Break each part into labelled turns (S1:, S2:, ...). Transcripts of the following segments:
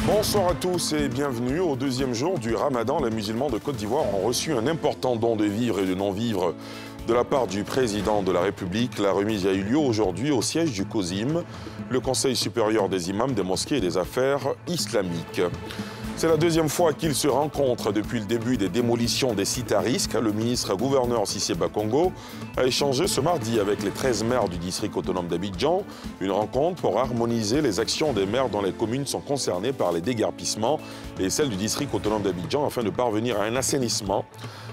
S1: Bonsoir à tous et bienvenue au deuxième jour du Ramadan. Les musulmans de Côte d'Ivoire ont reçu un important don de vivres et de non-vivres de la part du président de la République. La remise a eu lieu aujourd'hui au siège du COSIM, le Conseil supérieur des imams, des mosquées et des affaires islamiques. C'est la deuxième fois qu'ils se rencontrent depuis le début des démolitions des sites à risque. Le ministre-gouverneur Cissé Bakongo a échangé ce mardi avec les 13 maires du district autonome d'Abidjan. Une rencontre pour harmoniser les actions des maires dont les communes sont concernées par les déguerpissements et celles du district autonome d'Abidjan afin de parvenir à un assainissement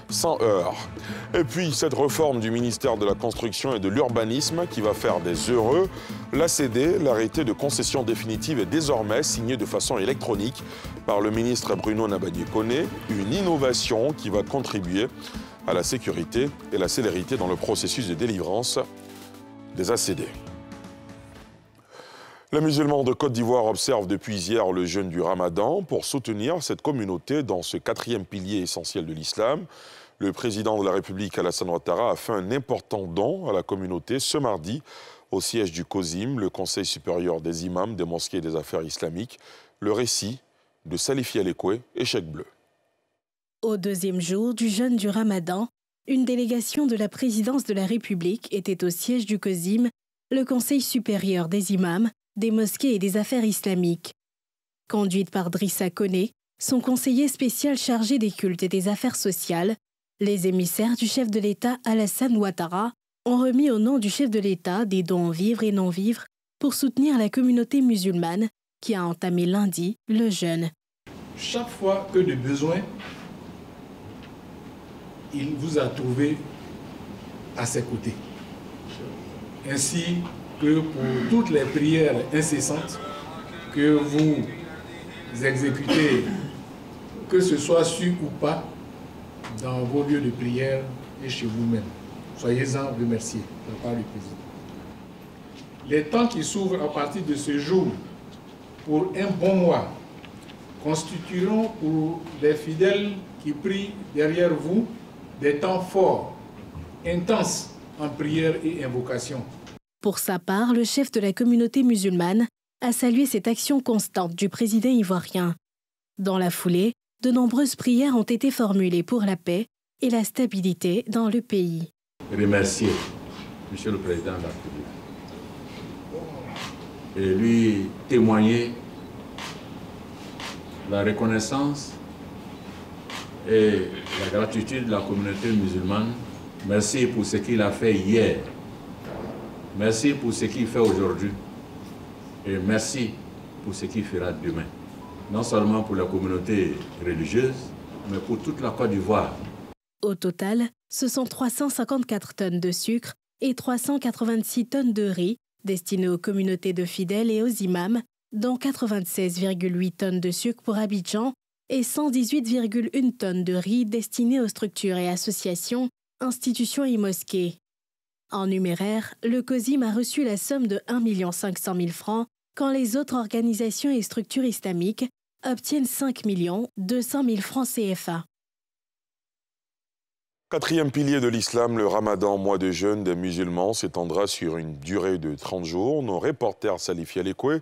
S1: sans heurts. Et puis cette réforme du ministère de la Construction et de l'Urbanisme qui va faire des heureux. L'ACD, l'arrêté de concession définitive, est désormais signé de façon électronique par le ministre Bruno Nabagné-Koné, une innovation qui va contribuer à la sécurité et la célérité dans le processus de délivrance des ACD. Les musulmans de Côte d'Ivoire observent depuis hier le jeûne du Ramadan pour soutenir cette communauté dans ce quatrième pilier essentiel de l'islam. Le président de la République, Alassane Ouattara, a fait un important don à la communauté ce mardi au siège du COSIM, le Conseil supérieur des imams, des mosquées et des affaires islamiques. Le récit de Salifi Alekwe et Cheikh Bleu.
S2: Au deuxième jour du jeûne du Ramadan, une délégation de la présidence de la République était au siège du COSIM, le Conseil supérieur des imams, des mosquées et des affaires islamiques. Conduite par Drissa Koné, son conseiller spécial chargé des cultes et des affaires sociales, les émissaires du chef de l'État Alassane Ouattara ont remis au nom du chef de l'État des dons en vivres et non-vivres pour soutenir la communauté musulmane qui a entamé lundi le jeûne.
S3: Chaque fois que de besoin, il vous a trouvé à ses côtés. Ainsi que pour toutes les prières incessantes que vous exécutez, que ce soit su ou pas, dans vos lieux de prière et chez vous-même. Soyez-en remerciés de la part du président. Les temps qui s'ouvrent à partir de ce jour pour un bon mois constitueront pour les fidèles qui prient derrière vous des temps forts, intenses en prière et invocation.
S2: Pour sa part, le chef de la communauté musulmane a salué cette action constante du président ivoirien. Dans la foulée, de nombreuses prières ont été formulées pour la paix et la stabilité dans le pays.
S4: Remercier Monsieur le Président de la République et lui témoigner la reconnaissance et la gratitude de la communauté musulmane. Merci pour ce qu'il a fait hier. Merci pour ce qu'il fait aujourd'hui. Et merci pour ce qu'il fera demain. Non seulement pour la communauté religieuse, mais pour toute la Côte d'Ivoire.
S2: Au total, ce sont 354 tonnes de sucre et 386 tonnes de riz destinées aux communautés de fidèles et aux imams, dont 96,8 tonnes de sucre pour Abidjan et 118,1 tonnes de riz destinées aux structures et associations, institutions et mosquées. En numéraire, le COSIM a reçu la somme de 1 500 000 francs quand les autres organisations et structures islamiques obtiennent 5 200 000 francs CFA.
S1: Quatrième pilier de l'islam, le Ramadan, mois de jeûne des musulmans, s'étendra sur une durée de 30 jours. Nos reporters Salifi Alekwe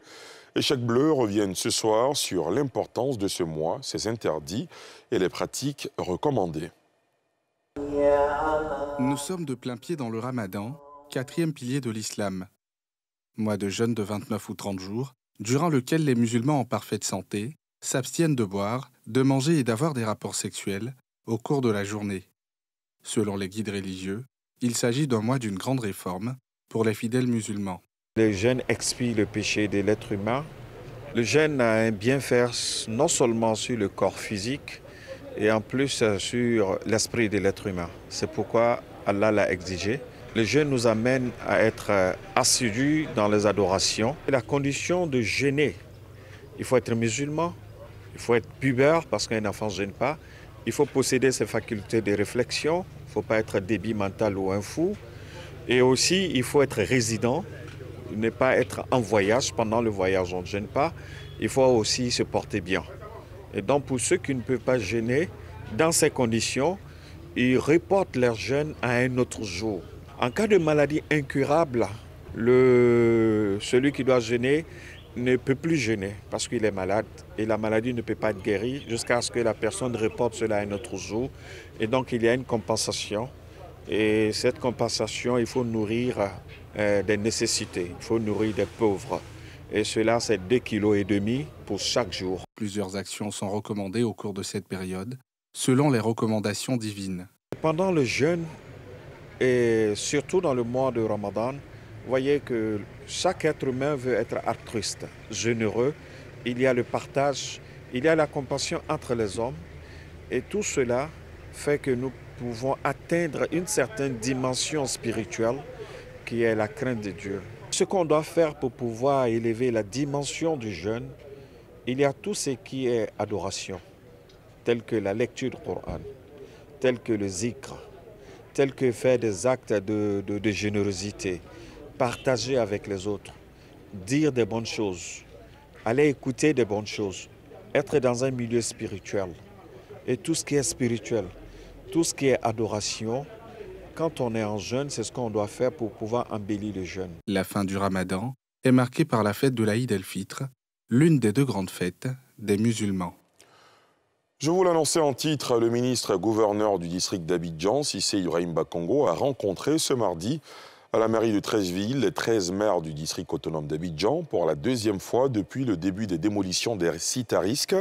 S1: et Cheikh Bleu reviennent ce soir sur l'importance de ce mois, ses interdits et les pratiques recommandées.
S5: Nous sommes de plein pied dans le Ramadan, quatrième pilier de l'islam. Mois de jeûne de 29 ou 30 jours, durant lequel les musulmans en parfaite santé s'abstiennent de boire, de manger et d'avoir des rapports sexuels au cours de la journée. Selon les guides religieux, il s'agit d'un mois d'une grande réforme pour les fidèles musulmans.
S6: Le jeûne expie le péché de l'être humain. Le jeûne a un bienfait non seulement sur le corps physique, et en plus sur l'esprit de l'être humain. C'est pourquoi Allah l'a exigé. Le jeûne nous amène à être assidus dans les adorations. La condition de jeûner, il faut être musulman, il faut être pubère parce qu'un enfant ne jeûne pas, il faut posséder ses facultés de réflexion, il ne faut pas être débile mental ou un fou, et aussi il faut être résident, ne pas être en voyage. Pendant le voyage on ne jeûne pas, il faut aussi se porter bien. Et donc pour ceux qui ne peuvent pas jeûner, dans ces conditions, ils reportent leur jeûne à un autre jour. En cas de maladie incurable, celui qui doit jeûner ne peut plus jeûner parce qu'il est malade et la maladie ne peut pas être guérie jusqu'à ce que la personne reporte cela un autre jour. Et donc il y a une compensation et cette compensation, il faut nourrir des nécessités, il faut nourrir des pauvres. Et cela, c'est 2,5 kg pour chaque jour.
S5: Plusieurs actions sont recommandées au cours de cette période, selon les recommandations divines.
S6: Pendant le jeûne, et surtout dans le mois de Ramadan, vous voyez que chaque être humain veut être altruiste, généreux. Il y a le partage, il y a la compassion entre les hommes. Et tout cela fait que nous pouvons atteindre une certaine dimension spirituelle qui est la crainte de Dieu. Ce qu'on doit faire pour pouvoir élever la dimension du jeûne, il y a tout ce qui est adoration, tel que la lecture du Coran, tel que le zikr, tel que faire des actes de générosité, partager avec les autres, dire des bonnes choses, aller écouter des bonnes choses, être dans un milieu spirituel. Et tout ce qui est spirituel, tout ce qui est adoration, quand on est en jeûne, c'est ce qu'on doit faire pour pouvoir embellir le jeûne.
S5: La fin du Ramadan est marquée par la fête de l'Aïd el-Fitr, l'une des 2 grandes fêtes des musulmans.
S1: Je vous l'annonçais en titre, le ministre gouverneur du district d'Abidjan, Cissé Ibrahim Bakongo, a rencontré ce mardi à la mairie de Treichville les 13 maires du district autonome d'Abidjan pour la 2e fois depuis le début des démolitions des sites à risque.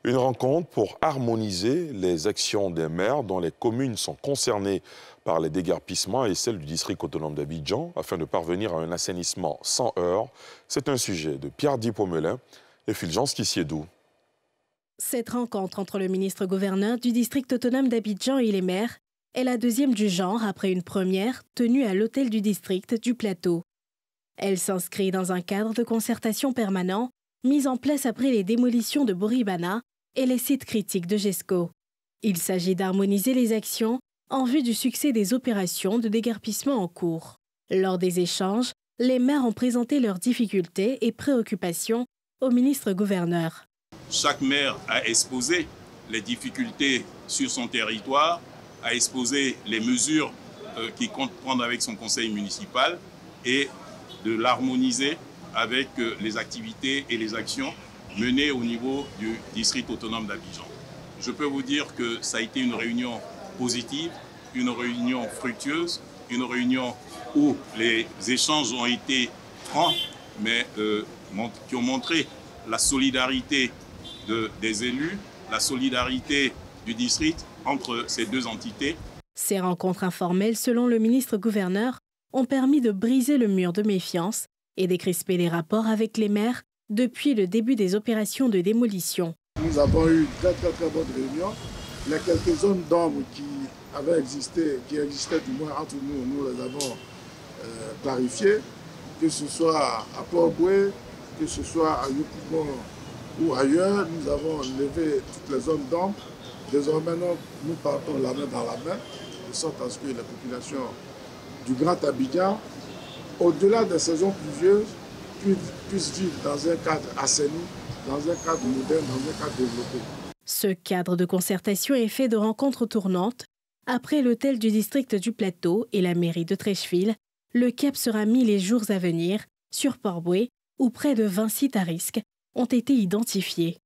S1: Une rencontre pour harmoniser les actions des maires dont les communes sont concernées par les déguerpissements et celles du district autonome d'Abidjan afin de parvenir à un assainissement sans heurts. C'est un sujet de Pierre Dipomelin et Fulgence Kissiedou.
S2: Cette rencontre entre le ministre-gouverneur du district autonome d'Abidjan et les maires est la 2e du genre après une première tenue à l'hôtel du district du Plateau. Elle s'inscrit dans un cadre de concertation permanent mis en place après les démolitions de Boribana et les sites critiques de GESCO. Il s'agit d'harmoniser les actions en vue du succès des opérations de déguerpissement en cours. Lors des échanges, les maires ont présenté leurs difficultés et préoccupations au ministre-gouverneur.
S7: Chaque maire a exposé les difficultés sur son territoire, a exposé les mesures qu'il compte prendre avec son conseil municipal et de l'harmoniser avec les activités et les actions menées au niveau du district autonome d'Abidjan. Je peux vous dire que ça a été une réunion positive, une réunion fructueuse, une réunion où les échanges ont été francs, mais qui ont montré la solidarité des élus, la solidarité du district entre ces 2 entités.
S2: Ces rencontres informelles, selon le ministre-gouverneur, ont permis de briser le mur de méfiance et décrisper les rapports avec les maires depuis le début des opérations de démolition.
S8: Nous avons eu une très bonne réunion. Les quelques zones d'ombre qui existaient du moins entre nous, nous les avons clarifiées, que ce soit à Port-Boué, que ce soit à Yopougon ou ailleurs, nous avons levé toutes les zones d'ombre. Désormais, nous partons la main dans la main, de sorte à ce que la population du Grand Abidjan, au-delà des saisons pluvieuses, puisse vivre dans un cadre assaini, dans un cadre moderne, dans un cadre développé.
S2: Ce cadre de concertation est fait de rencontres tournantes. Après l'hôtel du district du Plateau et la mairie de Treichville, le cap sera mis les jours à venir sur Port-Boué, où près de 20 sites à risque ont été identifiés.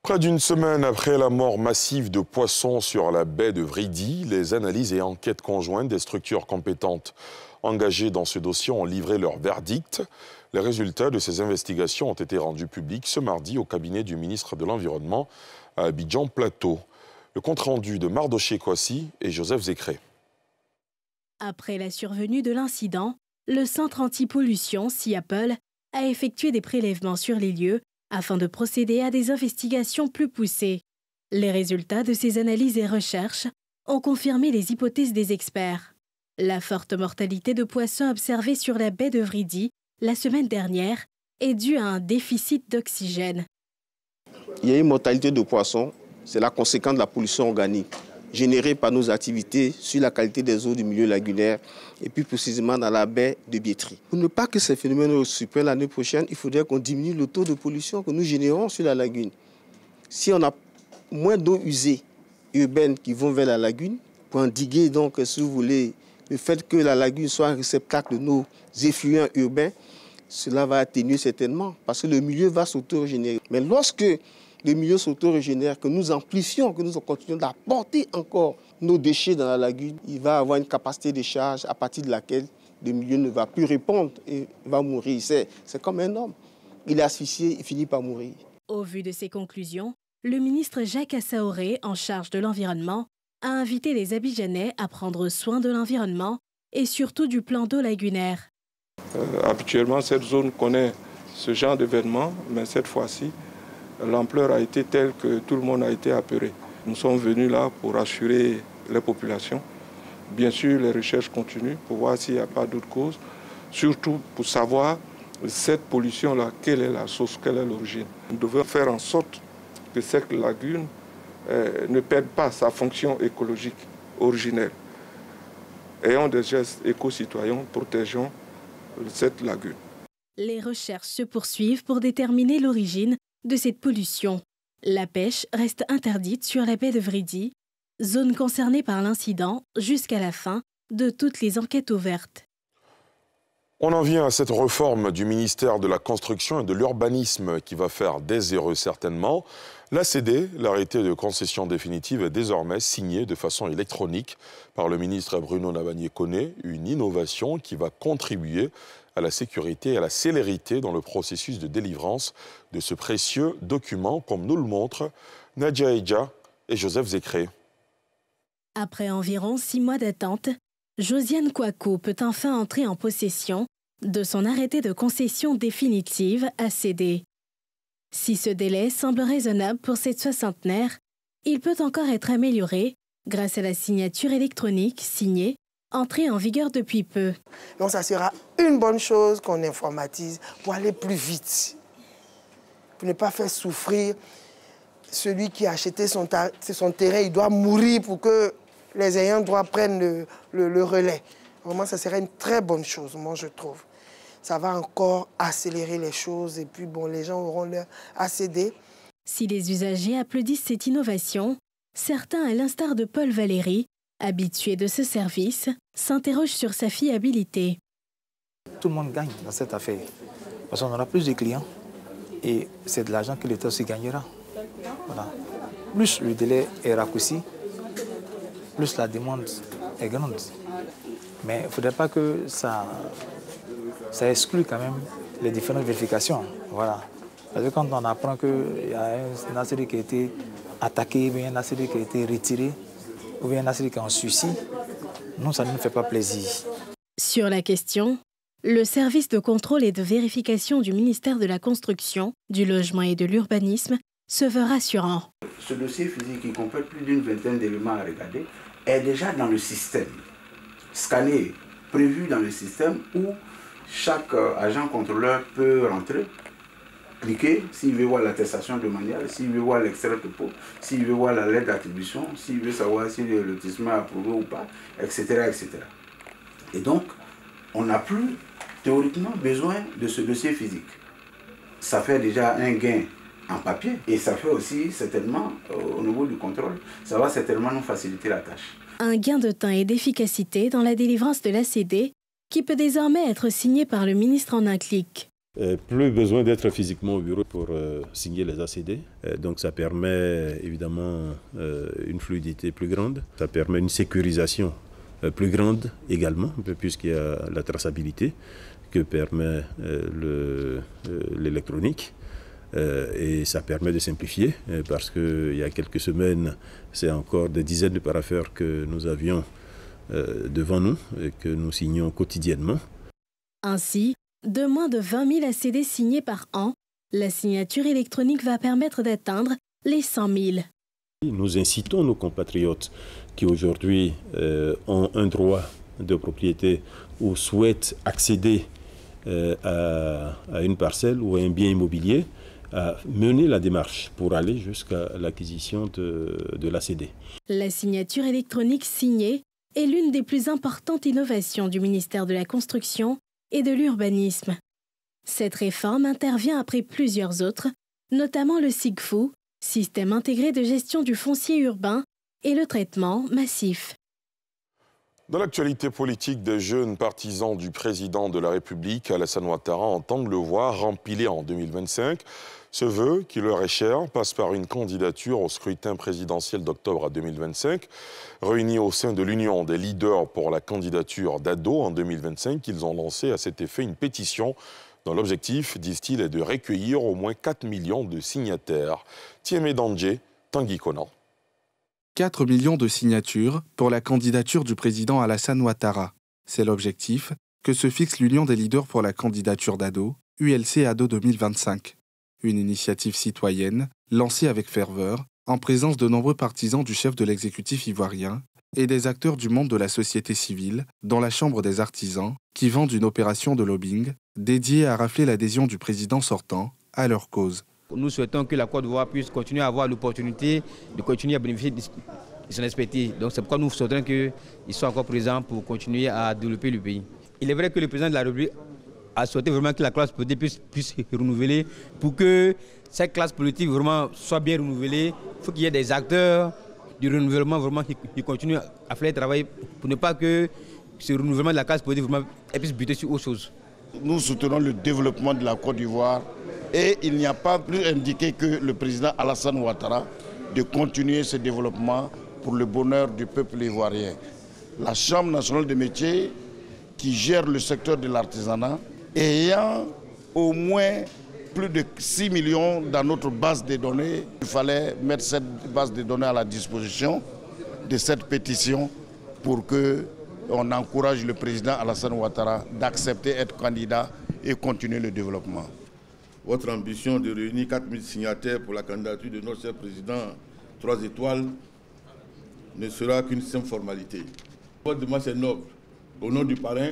S1: Près d'une semaine après la mort massive de poissons sur la baie de Vridi, les analyses et enquêtes conjointes des structures compétentes engagées dans ce dossier ont livré leur verdict. Les résultats de ces investigations ont été rendus publics ce mardi au cabinet du ministre de l'Environnement à Abidjan Plateau. Le compte-rendu de Mardoché Kouassi et Joseph Zécré.
S2: Après la survenue de l'incident, le centre anti-pollution Siapol a effectué des prélèvements sur les lieux afin de procéder à des investigations plus poussées. Les résultats de ces analyses et recherches ont confirmé les hypothèses des experts. La forte mortalité de poissons observée sur la baie de Vridi la semaine dernière est due à un déficit d'oxygène.
S9: Il y a une mortalité de poissons, c'est la conséquence de la pollution organique générée par nos activités sur la qualité des eaux du milieu lagunaire et plus précisément dans la baie de Biétry. Pour ne pas que ces phénomènes se surprennent l'année prochaine, il faudrait qu'on diminue le taux de pollution que nous générons sur la lagune. Si on a moins d'eau usée urbaine qui vont vers la lagune, pour endiguer donc, si vous voulez, le fait que la lagune soit un réceptacle de nos effluents urbains, cela va atténuer certainement parce que le milieu va s'auto-régénérer. Mais lorsque le milieu s'auto-régénère, que nous amplifions, que nous continuons d'apporter encore nos déchets dans la lagune, il va avoir une capacité de charge à partir de laquelle le milieu ne va plus répondre et va mourir. C'est comme un homme. Il est asphyxié, il finit par mourir.
S2: Au vu de ces conclusions, le ministre Jacques Assaoré, en charge de l'environnement, a invité les Abidjanais à prendre soin de l'environnement et surtout du plan d'eau lagunaire.
S10: Habituellement, cette zone connaît ce genre d'événement, mais cette fois-ci, l'ampleur a été telle que tout le monde a été apeuré. Nous sommes venus là pour assurer les populations. Bien sûr, les recherches continuent pour voir s'il n'y a pas d'autres causes, surtout pour savoir cette pollution-là, quelle est la source, quelle est l'origine. Nous devons faire en sorte que cette lagune ne perde pas sa fonction écologique originelle. Ayons des gestes éco-citoyens, protégeons cette lagune.
S2: Les recherches se poursuivent pour déterminer l'origine de cette pollution. La pêche reste interdite sur la baie de Vridi, zone concernée par l'incident jusqu'à la fin de toutes les enquêtes ouvertes.
S1: On en vient à cette réforme du ministère de la Construction et de l'Urbanisme qui va faire des heureux certainement. L'ACD, l'arrêté de concession définitive, est désormais signé de façon électronique par le ministre Bruno Nabagné-Koné, une innovation qui va contribuer à la sécurité et à la célérité dans le processus de délivrance de ce précieux document, comme nous le montrent Nadia Eja et Joseph Zécré.
S2: Après environ 6 mois d'attente, Josiane Kouakou peut enfin entrer en possession de son arrêté de concession définitive ACD. Si ce délai semble raisonnable pour cette soixantenaire, il peut encore être amélioré grâce à la signature électronique signée, entrée en vigueur depuis peu.
S11: Donc ça sera une bonne chose qu'on informatise pour aller plus vite, pour ne pas faire souffrir celui qui a acheté son terrain. Il doit mourir pour que les ayants droit prennent le relais. Vraiment, ça serait une très bonne chose, moi, je trouve. Ça va encore accélérer les choses et puis, bon, les gens auront leur ACD.
S2: Si les usagers applaudissent cette innovation, certains, à l'instar de Paul Valéry, habitué de ce service, s'interrogent sur sa fiabilité.
S12: Tout le monde gagne dans cette affaire, parce qu'on aura plus de clients et c'est de l'argent que l'État aussi gagnera. Voilà. Plus le délai est raccourci, plus la demande est grande. Mais il ne faudrait pas que ça exclue quand même les différentes vérifications. Voilà. Parce que quand on apprend qu'il y a un ACD qui a été attaqué, ou bien un ACD qui a été retiré, ou bien un ACD qui est en suicide, nous, ça ne nous fait pas plaisir.
S2: Sur la question, le service de contrôle et de vérification du ministère de la Construction, du Logement et de l'Urbanisme se veut rassurant.
S13: Ce dossier physique qui complète plus d'une vingtaine d'éléments à regarder est déjà dans le système, scanné, prévu dans le système où chaque agent contrôleur peut rentrer, cliquer, s'il veut voir l'attestation de manuel, s'il veut voir l'extrait de pot, s'il veut voir la lettre d'attribution, s'il veut savoir si le lotissement est approuvé ou pas, etc., etc. Et donc, on n'a plus théoriquement besoin de ce dossier physique. Ça fait déjà un gain en papier et ça fait aussi certainement, au niveau du contrôle, ça va certainement nous faciliter la tâche.
S2: Un gain de temps et d'efficacité dans la délivrance de l'ACD qui peut désormais être signé par le ministre en un clic.
S14: Plus besoin d'être physiquement au bureau pour signer les ACD. Donc ça permet évidemment une fluidité plus grande. Ça permet une sécurisation plus grande également, puisqu'il y a la traçabilité que permet l'électronique. Et ça permet de simplifier parce qu'il y a quelques semaines, c'est encore des dizaines de parapheurs que nous avions devant nous et que nous signons quotidiennement.
S2: Ainsi, de moins de 20 000 ACD signés par an, la signature électronique va permettre d'atteindre les 100 000.
S14: Nous incitons nos compatriotes qui aujourd'hui ont un droit de propriété ou souhaitent accéder à une parcelle ou à un bien immobilier à mener la démarche pour aller jusqu'à l'acquisition de l'ACD.
S2: La signature électronique signée est l'une des plus importantes innovations du ministère de la Construction et de l'Urbanisme. Cette réforme intervient après plusieurs autres, notamment le SIGFU, Système intégré de gestion du foncier urbain, et le traitement massif.
S1: Dans l'actualité politique, des jeunes partisans du président de la République, Alassane Ouattara, entendent le voir remplir en 2025. Ce vœu, qui leur est cher, passe par une candidature au scrutin présidentiel d'octobre 2025. Réunis au sein de l'Union des leaders pour la candidature d'Ado en 2025, ils ont lancé à cet effet une pétition dont l'objectif, disent-ils, est de recueillir au moins 4 millions de signataires. Tiemé Dandje, Tanguy Conan.
S5: 4 millions de signatures pour la candidature du président Alassane Ouattara. C'est l'objectif que se fixe l'Union des leaders pour la candidature d'Ado, ULC Ado 2025. Une initiative citoyenne lancée avec ferveur en présence de nombreux partisans du chef de l'exécutif ivoirien et des acteurs du monde de la société civile, dont la Chambre des artisans, qui vendent une opération de lobbying dédiée à rafler l'adhésion du président sortant à leur cause.
S15: Nous souhaitons que la Côte d'Ivoire puisse continuer à avoir l'opportunité de continuer à bénéficier de son expertise. Donc c'est pourquoi nous souhaitons qu'il soit encore présent pour continuer à développer le pays. Il est vrai que le président de la République a souhaité vraiment que la classe politique puisse se renouveler. Pour que cette classe politique vraiment soit bien renouvelée, il faut qu'il y ait des acteurs du renouvellement vraiment qui continuent à faire le travail pour ne pas que ce renouvellement de la classe politique vraiment puisse buter sur autre chose.
S16: Nous soutenons le développement de la Côte d'Ivoire et il n'y a pas plus indiqué que le président Alassane Ouattara de continuer ce développement pour le bonheur du peuple ivoirien. La Chambre nationale des métiers qui gère le secteur de l'artisanat, ayant au moins plus de 6 millions dans notre base de données, il fallait mettre cette base de données à la disposition de cette pétition pour qu'on encourage le président Alassane Ouattara d'accepter d'être candidat et continuer le développement.
S17: Votre ambition de réunir 4 000 signataires pour la candidature de notre cher président 3 étoiles ne sera qu'une simple formalité. Votre demande est noble. Au nom du parrain,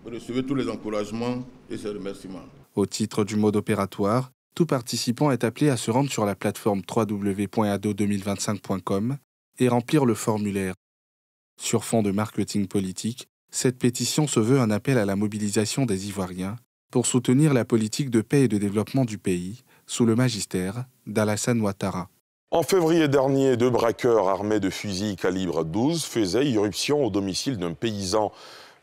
S17: vous recevez tous les encouragements et ses remerciements.
S5: Au titre du mode opératoire, tout participant est appelé à se rendre sur la plateforme www.ado2025.com et remplir le formulaire. Sur fond de marketing politique, cette pétition se veut un appel à la mobilisation des Ivoiriens pour soutenir la politique de paix et de développement du pays sous le magistère d'Alassane Ouattara.
S1: En février dernier, 2 braqueurs armés de fusils calibre 12 faisaient irruption au domicile d'un paysan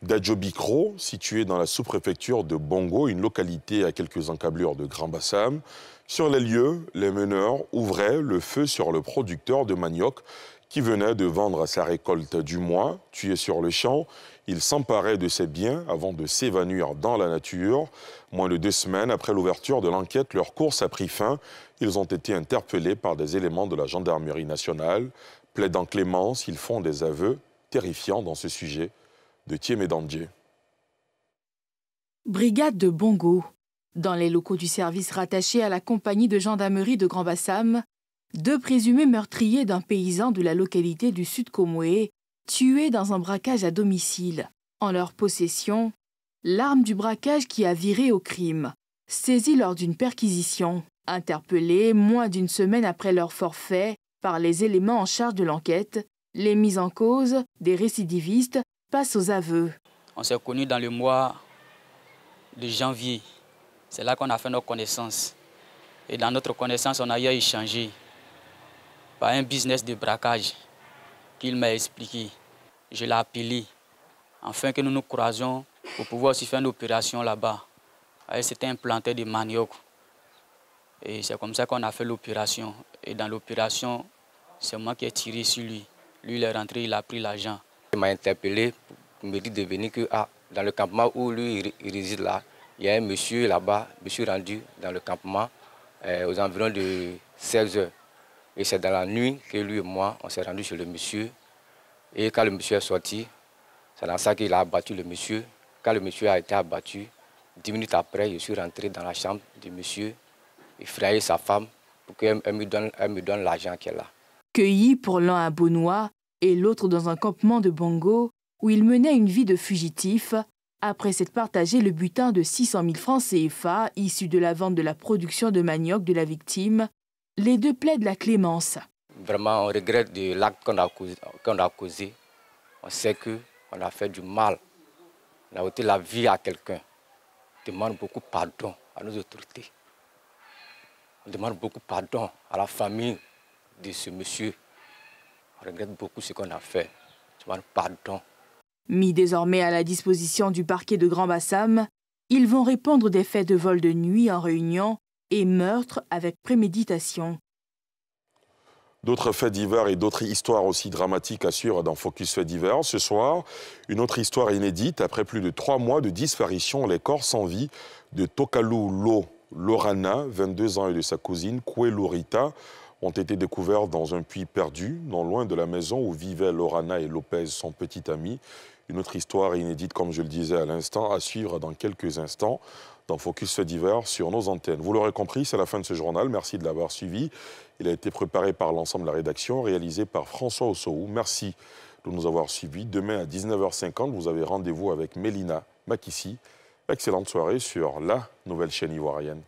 S1: d'Adjobikro, situé dans la sous-préfecture de Bongo, une localité à quelques encablures de Grand Bassam. Sur les lieux, les meneurs ouvraient le feu sur le producteur de manioc qui venait de vendre sa récolte du mois. Tué sur le champ, ils s'emparaient de ses biens avant de s'évanouir dans la nature. Moins de 2 semaines après l'ouverture de l'enquête, leur course a pris fin. Ils ont été interpellés par des éléments de la gendarmerie nationale. Plaidant clémence, ils font des aveux terrifiants dans ce sujet. De Tiemé Dandje.
S18: Brigade de Bongo. Dans les locaux du service rattaché à la compagnie de gendarmerie de Grand Bassam, 2 présumés meurtriers d'un paysan de la localité du Sud Komoé, tués dans un braquage à domicile. En leur possession, l'arme du braquage qui a viré au crime, saisie lors d'une perquisition. Interpellés moins d'une semaine après leur forfait par les éléments en charge de l'enquête, les mises en cause des récidivistes passent aux aveux.
S19: On s'est connus dans le mois de janvier. C'est là qu'on a fait notre connaissance. Et dans notre connaissance, on a eu à échanger par un business de braquage qu'il m'a expliqué. Je l'ai appelé afin que nous nous croisions pour pouvoir aussi faire une opération là-bas. C'était un planteur de manioc. Et c'est comme ça qu'on a fait l'opération. Et dans l'opération, c'est moi qui ai tiré sur lui. Lui, il est rentré, il a pris l'argent.
S20: Il m'a interpellé pour me dire de venir que dans le campement où lui il réside là, il y a un monsieur là-bas. Je suis rendu dans le campement aux environs de 16 heures. Et c'est dans la nuit que lui et moi, on s'est rendu chez le monsieur. Et quand le monsieur est sorti, c'est dans ça qu'il a abattu le monsieur. Quand le monsieur a été abattu, 10 minutes après, je suis rentré dans la chambre du monsieur, effrayé sa femme pour qu'elle me donne l'argent qu'elle a.
S18: Cueillis pour l'un à Beaunois et l'autre dans un campement de Bongo, où il menait une vie de fugitif, après s'être partagé le butin de 600 000 francs CFA issu de la vente de la production de manioc de la victime, les 2 plaident la clémence.
S20: Vraiment, on regrette de l'acte qu'on a causé. On sait qu'on a fait du mal. On a ôté la vie à quelqu'un. On demande beaucoup pardon à nos autorités. On demande beaucoup pardon à la famille de ce monsieur. On regrette beaucoup ce qu'on a fait. On demande pardon.
S18: Mis désormais à la disposition du parquet de Grand Bassam, ils vont répondre des faits de vol de nuit en réunion et meurtre avec préméditation.
S1: D'autres faits divers et d'autres histoires aussi dramatiques assurent dans Focus Faits divers. Ce soir, une autre histoire inédite. Après plus de 3 mois de disparition, les corps sans vie de Tokalou Lorana, 22 ans, et de sa cousine Koué Lorita ont été découverts dans un puits perdu, non loin de la maison où vivaient Lorana et Lopez, son petit ami. Une autre histoire inédite, comme je le disais à l'instant, à suivre dans quelques instants dans Focus Faits divers sur nos antennes. Vous l'aurez compris, c'est la fin de ce journal. Merci de l'avoir suivi. Il a été préparé par l'ensemble de la rédaction, réalisé par François Ossoou. Merci de nous avoir suivis. Demain à 19h50, vous avez rendez-vous avec Mélina Makissi. Excellente soirée sur la nouvelle chaîne ivoirienne.